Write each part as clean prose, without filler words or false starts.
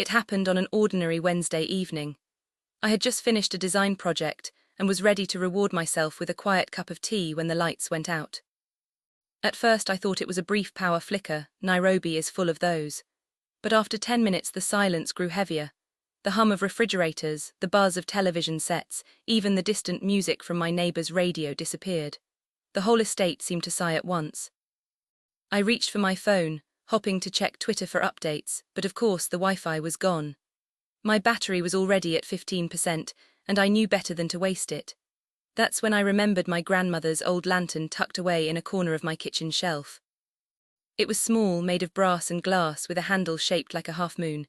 It happened on an ordinary Wednesday evening. I had just finished a design project and was ready to reward myself with a quiet cup of tea when the lights went out. At first I thought it was a brief power flicker. Nairobi is full of those. But after 10 minutes the silence grew heavier. The hum of refrigerators, the buzz of television sets, even the distant music from my neighbor's radio disappeared. The whole estate seemed to sigh at once. I reached for my phone, hopping to check Twitter for updates, but of course the Wi-Fi was gone. My battery was already at 15%, and I knew better than to waste it. That's when I remembered my grandmother's old lantern tucked away in a corner of my kitchen shelf. It was small, made of brass and glass with a handle shaped like a half-moon.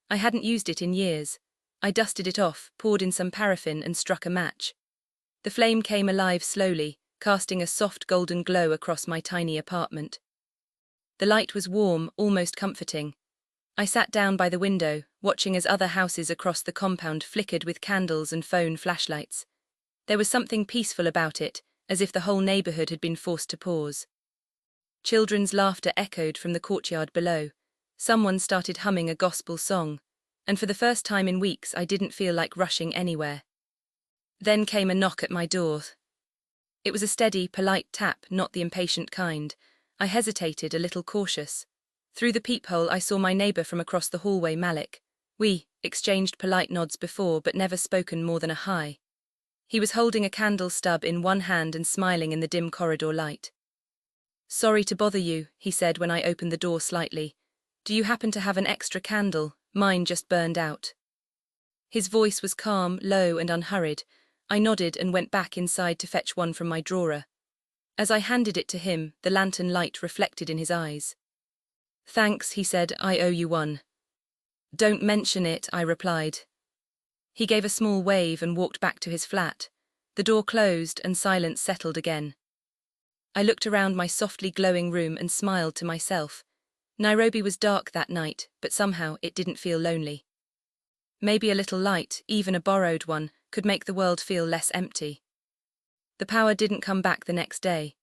I hadn't used it in years. I dusted it off, poured in some paraffin and struck a match. The flame came alive slowly, casting a soft golden glow across my tiny apartment. The light was warm, almost comforting. I sat down by the window, watching as other houses across the compound flickered with candles and phone flashlights. There was something peaceful about it, as if the whole neighborhood had been forced to pause. Children's laughter echoed from the courtyard below. Someone started humming a gospel song, and for the first time in weeks I didn't feel like rushing anywhere. Then came a knock at my door. It was a steady, polite tap, not the impatient kind. I hesitated, a little cautious. Through the peephole I saw my neighbor from across the hallway, Malik. We exchanged polite nods before, but never spoken more than a hi. He was holding a candle stub in one hand and smiling in the dim corridor light. "Sorry to bother you," he said when I opened the door slightly. "Do you happen to have an extra candle? Mine just burned out." His voice was calm, low, and unhurried. I nodded and went back inside to fetch one from my drawer. As I handed it to him, the lantern light reflected in his eyes. "Thanks," he said, "I owe you one." "Don't mention it," I replied. He gave a small wave and walked back to his flat. The door closed and silence settled again. I looked around my softly glowing room and smiled to myself. Nairobi was dark that night, but somehow it didn't feel lonely. Maybe a little light, even a borrowed one, could make the world feel less empty. The power didn't come back the next day.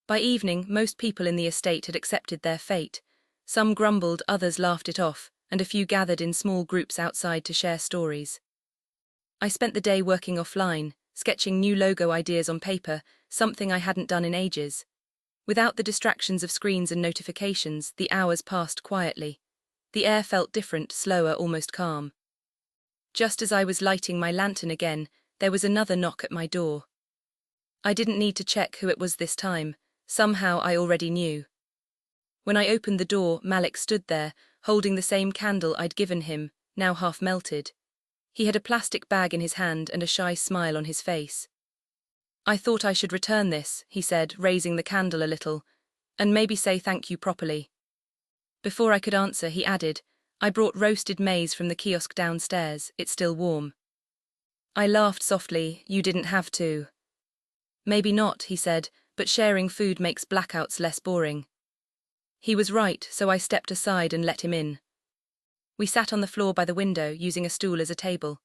By evening, most people in the estate had accepted their fate. Some grumbled, others laughed it off, and a few gathered in small groups outside to share stories. I spent the day working offline, sketching new logo ideas on paper, something I hadn't done in ages. Without the distractions of screens and notifications, the hours passed quietly. The air felt different, slower, almost calm. Just as I was lighting my lantern again, there was another knock at my door. I didn't need to check who it was this time. Somehow I already knew. When I opened the door, Malik stood there, holding the same candle I'd given him, now half melted. He had a plastic bag in his hand and a shy smile on his face. "I thought I should return this," he said, raising the candle a little, "and maybe say thank you properly." Before I could answer, he added, "I brought roasted maize from the kiosk downstairs, it's still warm." I laughed softly. "You didn't have to." "Maybe not," he said, "but sharing food makes blackouts less boring." He was right, so I stepped aside and let him in. We sat on the floor by the window, using a stool as a table.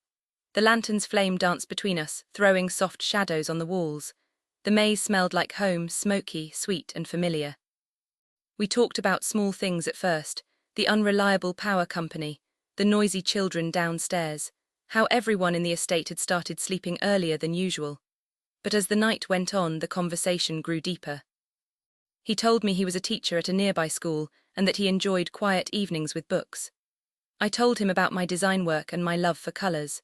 The lantern's flame danced between us, throwing soft shadows on the walls. The maize smelled like home, smoky, sweet, and familiar. We talked about small things at first: the unreliable power company, the noisy children downstairs, how everyone in the estate had started sleeping earlier than usual. But as the night went on, the conversation grew deeper. He told me he was a teacher at a nearby school and that he enjoyed quiet evenings with books. I told him about my design work and my love for colors.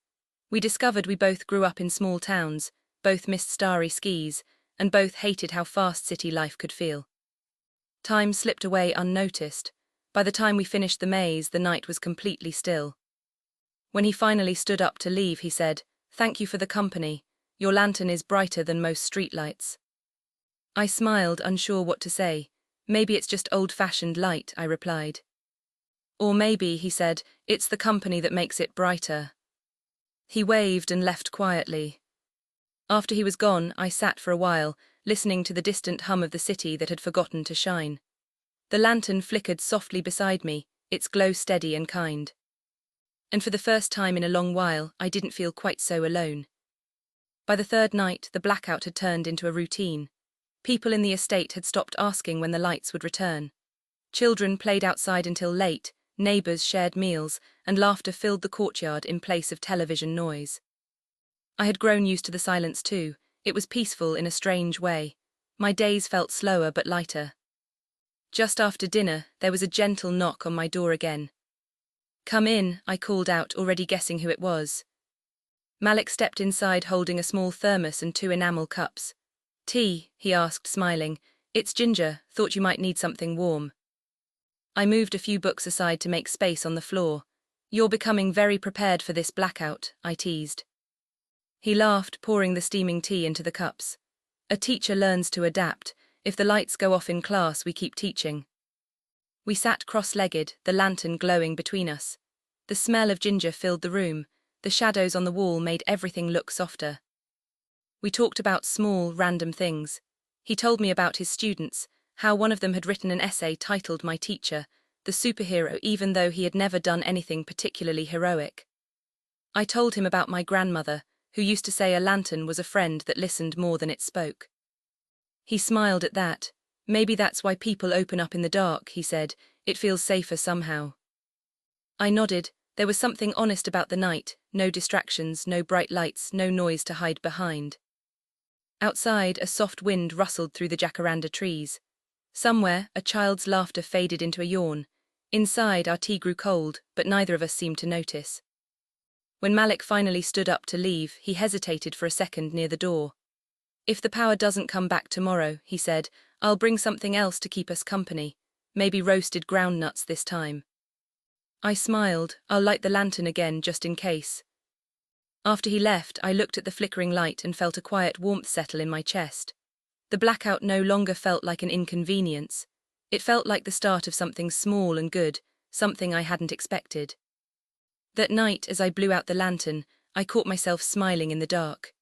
We discovered we both grew up in small towns, both missed starry skies, and both hated how fast city life could feel. Time slipped away unnoticed. By the time we finished the maze, the night was completely still. When he finally stood up to leave, he said, "Thank you for the company. Your lantern is brighter than most streetlights." I smiled, unsure what to say. "Maybe it's just old-fashioned light," I replied. "Or maybe," he said, "it's the company that makes it brighter." He waved and left quietly. After he was gone, I sat for a while, listening to the distant hum of the city that had forgotten to shine. The lantern flickered softly beside me, its glow steady and kind. And for the first time in a long while, I didn't feel quite so alone. By the third night, the blackout had turned into a routine. People in the estate had stopped asking when the lights would return. Children played outside until late, neighbors shared meals, and laughter filled the courtyard in place of television noise. I had grown used to the silence too. It was peaceful in a strange way. My days felt slower but lighter. Just after dinner, there was a gentle knock on my door again. "Come in," I called out, already guessing who it was. Malik stepped inside holding a small thermos and 2 enamel cups. "Tea?" he asked, smiling. "It's ginger, thought you might need something warm." I moved a few books aside to make space on the floor. "You're becoming very prepared for this blackout," I teased. He laughed, pouring the steaming tea into the cups. "A teacher learns to adapt. If the lights go off in class, we keep teaching." We sat cross-legged, the lantern glowing between us. The smell of ginger filled the room. The shadows on the wall made everything look softer. We talked about small, random things. He told me about his students, how one of them had written an essay titled "My Teacher," the superhero, even though he had never done anything particularly heroic. I told him about my grandmother, who used to say a lantern was a friend that listened more than it spoke. He smiled at that. "Maybe that's why people open up in the dark," he said. "It feels safer somehow." I nodded. There was something honest about the night. No distractions, no bright lights, no noise to hide behind. Outside, a soft wind rustled through the jacaranda trees. Somewhere, a child's laughter faded into a yawn. Inside, our tea grew cold, but neither of us seemed to notice. When Malik finally stood up to leave, he hesitated for a second near the door. "If the power doesn't come back tomorrow," he said, "I'll bring something else to keep us company. Maybe roasted groundnuts this time." I smiled. "I'll light the lantern again just in case." After he left, I looked at the flickering light and felt a quiet warmth settle in my chest. The blackout no longer felt like an inconvenience. It felt like the start of something small and good, something I hadn't expected. That night, as I blew out the lantern, I caught myself smiling in the dark.